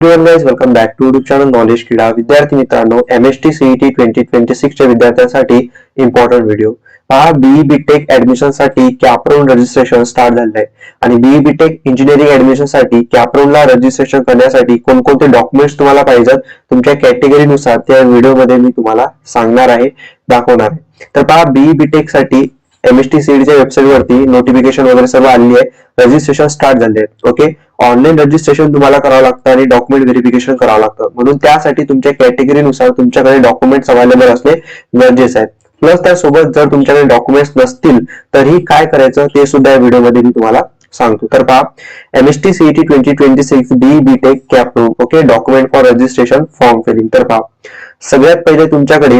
Guys welcome back to YouTube channel knowledge Krida. विद्यार्थी मित्रांनो, MST CET 2026 च्या विद्यार्थ्यांसाठी इम्पॉर्टंट व्हिडिओ पहा. बीई बीटेक ऍडमिशन साठी कॅपराऊंड रजिस्ट्रेशन स्टार्ट झालं आहे आणि बीई बीटेक इंजिनिअरिंग ऍडमिशन साठी कॅपराऊंडला रजिस्ट्रेशन करण्यासाठी कोणकोणते डॉक्युमेंट्स तुम्हाला पाहिजेत तुमच्या कॅटेगरीनुसार त्या व्हिडिओमध्ये मी तुम्हाला सांगणार आहे, दाखवणार आहे. तर पहा, बीई बीटेक साठी MST CET च्या वेबसाईट वरती नोटिफिकेशन वगैरे सर्व आली आहे. रजिस्ट्रेशन स्टार्ट झाले आहे. ओके, ऑनलाईन रजिस्ट्रेशन तुम्हाला करावं लागतं आणि डॉक्युमेंट व्हेरिफिकेशन करावं लागतं. म्हणून त्यासाठी तुमच्या कॅटेगरीनुसार तुमच्याकडे डॉक्युमेंट्स अवेलेबल असणे गरजेचे आहे. प्लस त्यासोबत जर तुमच्याकडे डॉक्युमेंट्स नसतील तरीही काय करायचं ते सुद्धा या व्हिडिओमध्ये मी तुम्हाला सांगतो. तर पहा, MST CET 2026 BE BTech CAP round. Okay, document for registration form filling. तर पहा, सगळ्यात पहिले तुमच्याकडे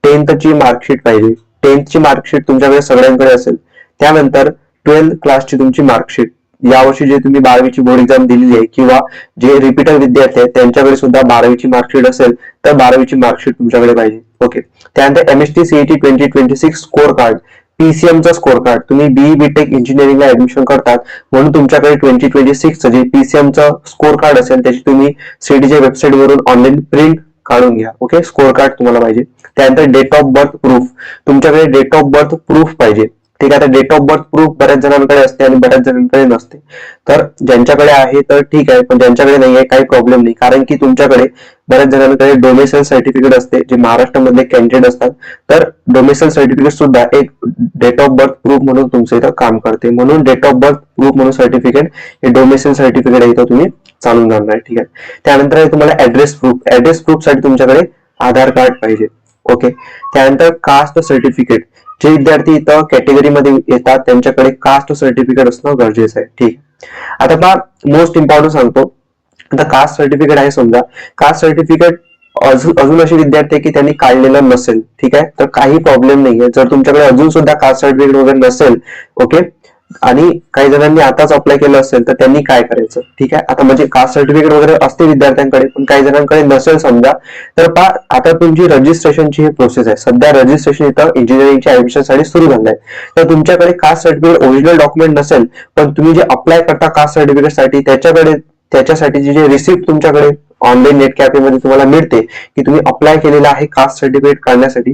10th ची मार्कशीट पाहिजे. 10th ची मार्कशीट तुमच्याकडे सगळ्यांकडे असेल. त्यानंतर 12th क्लासची तुमची मार्कशीट, यावर्षी जे तुम्ही 12वीची बोर्ड एक्झाम दिलेली आहे किंवा जे रिपीटर विद्यार्थी आहेत त्यांच्याकडे सुद्धा 12वीची मार्कशीट असेल तर 12वीची मार्कशीट तुमच्याकडे पाहिजे. ओके, त्यानंतर MST CET 2026 score card, PCM चा स्कोर कार्ड. तुम्ही बीई बीटेक इंजिनिअरिंगला ऍडमिशन करतात म्हणून तुमच्याकडे 2026 जे PCM चा स्कोर कार्ड असेल त्याची तुम्ही सीईटीच्या वेबसाईट वरून ऑनलाईन प्रिंट काढून घ्या. ओके, स्कोर कार्ड तुम्हाला पाहिजे. त्यानंतर डेट ऑफ बर्थ प्रूफ, तुमच्याकडे डेट ऑफ बर्थ प्रूफ पाहिजे. ठीक आहे, आता डेट ऑफ बर्थ प्रूफ बऱ्याच जणांकडे असते आणि बऱ्याच जणांकडे नसते. तर ज्यांच्याकडे आहे तर ठीक आहे, पण ज्यांच्याकडे नाही आहे काही प्रॉब्लेम नाही, कारण की तुमच्याकडे बऱ्याच जणांकडे डोमेसाइल सर्टिफिकेट असते जे महाराष्ट्रामधले कॅन्डिडेट असतात. तर डोमेसाइल सर्टिफिकेट सुद्धा एक डेट ऑफ बर्थ प्रूफ म्हणून तुमचं इथं काम करते. म्हणून डेट ऑफ बर्थ प्रूफ म्हणून सर्टिफिकेट हे डोमेसाइल सर्टिफिकेट आहे, इथं तुम्ही चालून जाणार. ठीक आहे, त्यानंतर आहे तुम्हाला ऍड्रेस प्रूफ. ऍड्रेस प्रूफ साठी तुमच्याकडे आधार कार्ड पाहिजे. ओके, त्यानंतर कास्ट सर्टिफिकेट. जे विद्यार्थी इथं कॅटेगरीमध्ये येतात त्यांच्याकडे कास्ट सर्टिफिकेट असणं गरजेचं आहे. ठीक, आता पहा, मोस्ट इम्पॉर्टंट सांगतो. आता कास्ट सर्टिफिकेट आहे, समजा कास्ट सर्टिफिकेट अजून असे विद्यार्थी आहे की त्यांनी काढलेलं नसेल. ठीक आहे, तर काही प्रॉब्लेम नाहीये. जर तुमच्याकडे अजून सुद्धा कास्ट सर्टिफिकेट वगैरे नसेल, ओके, आणि काही जणांनी आताच अप्लाय केलं असेल तर त्यांनी काय करायचं. ठीक आहे, आता म्हणजे कास्ट सर्टिफिकेट वगैरे असते विद्यार्थ्यांकडे पण काही जणांकडे नसेल समजा, तर पहा, आता तुमची रजिस्ट्रेशनची ही प्रोसेस आहे. सध्या रजिस्ट्रेशन इथं इंजिनिअरिंगच्या ऍडमिशन साठी सुरू झालं आहे. तर तुमच्याकडे कास्ट सर्टिफिकेट ओरिजिनल डॉक्युमेंट नसेल पण तुम्ही जे अप्लाय करता कास्ट सर्टिफिकेट साठी त्याच्यासाठीची जे रिसिप्ट तुमच्याकडे ऑनलाईन नेट कॅफे मध्ये तुम्हाला मिळते की तुम्ही अप्लाय केलेला आहे कास्ट सर्टिफिकेट काढण्यासाठी,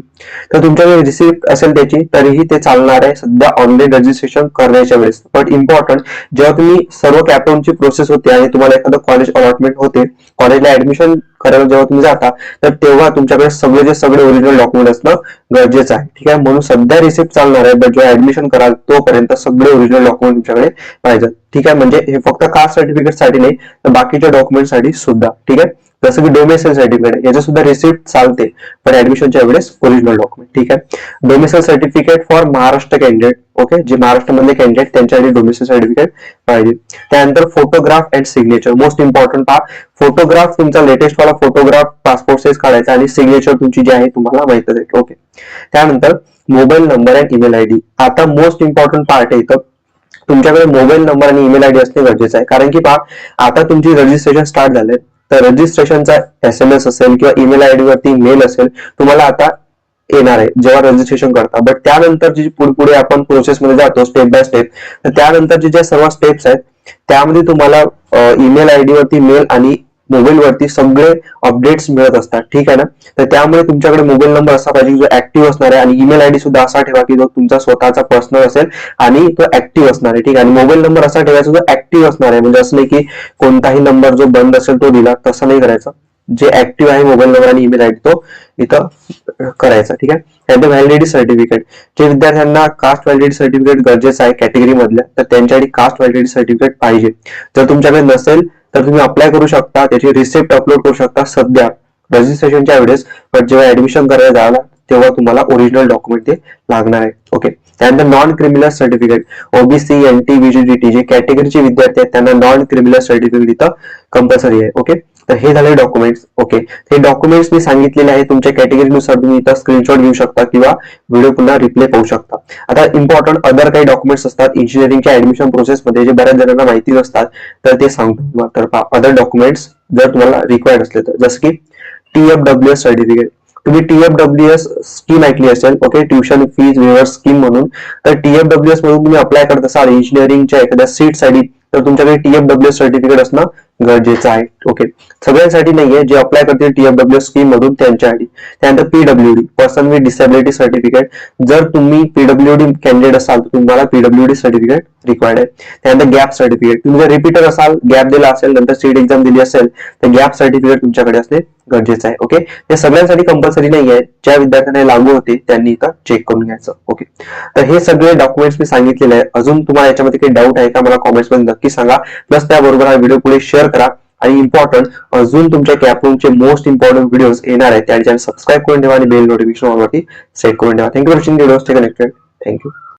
तर तुमच्याकडे रिसिप्ट असेल त्याची तरीही ते चालणार आहे सध्या ऑनलाईन रजिस्ट्रेशन करण्याच्या वेळेस. बट इम्पॉर्टंट, जेव्हा तुम्ही सर्व कॅपराऊंडची प्रोसेस होते आणि तुम्हाला एखादं कॉलेज अलॉटमेंट होते, कॉलेजला ऍडमिशन करायला जेव्हा तुम्ही जाता तर तेव्हा तुमच्याकडे सगळे ओरिजिनल डॉक्युमेंट असणं गरजेचं आहे. ठीक आहे, म्हणून सध्या रिसिप्ट चालणार आहे, बट जेव्हा ऍडमिशन कराल तोपर्यंत सगळे ओरिजिनल डॉक्युमेंट तुमच्याकडे पाहिजेत. ठीक आहे, म्हणजे हे फक्त कास्ट सर्टिफिकेट साठी नाही तर बाकीच्या डॉक्युमेंट साठी सुद्धा. ठीक आहे, जसं की डोमेसाइल सर्टिफिकेट याचं सुद्धा रिसिप्ट चालते पण ऍडमिशनच्या वेळेस ओरिजिनल डॉक्युमेंट. ठीक आहे, domicile certificate for Maharashtra candidate. Okay, जे महाराष्ट्रामधले कॅन्डिडेट त्यांच्यासाठी डोमेसाइल सर्टिफिकेट पाहिजे. त्यानंतर photograph and signature, most important पहा, फोटोग्राफ तुमचा लेटेस्ट वाला फोटोग्राफ पासपोर्ट साईज काढायचा आणि सिग्नेचर तुमची जी आहे तुम्हाला माहितच आहे. ओके, त्यानंतर mobile number and email ID. आता मोस्ट इम्पॉर्टंट पार्ट आहे इथं, तुमच्याकडे मोबाईल नंबर आणि ईमेल आयडी असणे गरजेचं आहे. कारण की पहा, आता तुमची रजिस्ट्रेशन स्टार्ट झाले तर रजिस्ट्रेशनचा SMS असेल किंवा ईमेल आयडी वरती मेल असेल तुम्हाला आता येणार आहे जेव्हा रजिस्ट्रेशन करता. बट त्यानंतर जी पुढे आपण प्रोसेसमध्ये जातो स्टेप बाय स्टेप, तर त्यानंतरचे ज्या सर्व स्टेप्स आहेत त्यामध्ये तुम्हाला ईमेल आयडी वरती मेल आणि मोबाईल वरती सगळे अपडेट्स मिळत असतात. ठीक आहे ना, तर त्यामुळे तुमच्याकडे मोबाईल नंबर असा पाहिजे जो ऍक्टिव्ह असणार आहे आणि ईमेल आयडी सुद्धा असा ठेवा की जो तुमचा स्वतःचा पर्सनल असेल आणि तो ऍक्टिव्ह असणार आहे. ठीक आहे, आणि मोबाईल नंबर असा ठेवायचा जो ऍक्टिव्ह असणार आहे, म्हणजे असं नाही की कोणताही नंबर जो बंद असेल तो दिला, तसं नाही करायचं. जे ऍक्टिव्ह आहे मोबाईल नंबर आणि ईमेल आयडी तो इथं करायचा. ठीक आहे, त्यानंतर व्हॅलिडिटी सर्टिफिकेट. जे विद्यार्थ्यांना कास्ट व्हॅलिडिटी सर्टिफिकेट गरजेचं आहे कॅटेगरी मधल्या, तर त्यांच्यासाठी कास्ट व्हॅलिडिटी सर्टिफिकेट पाहिजे. जर तुमच्याकडे नसेल तर तुम्ही अप्लाय करू शकता, त्याची रिसिप्ट अपलोड करू शकता सध्या रजिस्ट्रेशनच्या वेळेस. पण जेव्हा ऍडमिशन करायला जायला तेव्हा तुम्हाला ओरिजिनल डॉक्युमेंट ते लागणार आहे. ओके, त्यानंतर non criminal certificate. OBC, NT, VGDT जे कॅटेगरीचे विद्यार्थी आहेत त्यांना नॉन क्रिमिनल सर्टिफिकेट इथं कंपल्सरी आहे. ओके, तर हे झाले डॉक्युमेंट्स. ओके, हे डॉक्युमेंट्स मी सांगितलेले आहे तुमच्या कॅटेगरीनुसार तुम्ही इथं स्क्रीनशॉट घेऊ शकता किंवा व्हिडिओ पुन्हा रिप्ले पाहू शकता. आता इम्पॉर्टंट अदर काही डॉक्युमेंट्स असतात इंजिनिअरिंगच्या ऍडमिशन प्रोसेसमध्ये जे बऱ्याच जणांना माहिती नसतात, तर ते सांगतो. तर अदर डॉक्युमेंट्स जर तुम्हाला रिक्वायर्ड असले तर, जसं की TFWS सर्टिफिकेट. तुम्ही TFWS स्कीम ऐकली असेल, ओके, ट्युशन फीज वेवर स्कीम म्हणून. तर TFWS म्हणून तुम्ही अप्लाय करत असाल इंजिनिअरिंगच्या एखाद्या सीट साठी तर तुमच्याकडे TFWS सर्टिफिकेट असणं गरजेचं आहे. ओके, सगळ्यांसाठी नाहीये, जे अप्लाय करतील TFW स्कीम मधून त्यांच्यासाठी. त्यानंतर PWD person with disability certificate, जर तुम्ही PWD कॅन्डिडेट असाल तर तुम्हाला PWD सर्टिफिकेट रिक्वायर्ड आहे. त्यानंतर गॅप सर्टिफिकेट, तुम्ही जर रिपीटर असाल, गॅप दिला असेल, नंतर सीट एक्झाम दिली असेल तर गॅप सर्टिफिकेट तुमच्याकडे असणे गरजेचं आहे. ओके, हे सगळ्यांसाठी कंपल्सरी नाही आहे, ज्या विद्यार्थ्यांना लागू होते त्यांनी इथं चेक करून घ्यायचं. ओके, तर हे सगळे डॉक्युमेंट्स मी सांगितलेले आहे. अजून तुम्हाला याच्यामध्ये काही डाऊट आहे का मला कॉमेंट्स मध्ये नक्की सांगा. प्लस त्याबरोबर हा व्हिडिओ पुढे शेअर करा. आणि इम्पॉर्टंट, अजून तुमच्या कॅपरूमचे मोस्ट इम्पॉर्टंट व्हिडिओज येणार आहेत, त्या चॅनल सबस्क्राईब करून ठेवा आणि बेल नोटिफिकेशन ऑन वरती सेट करून ठेवा. Thank you for watching video. Stay connected. Thank you.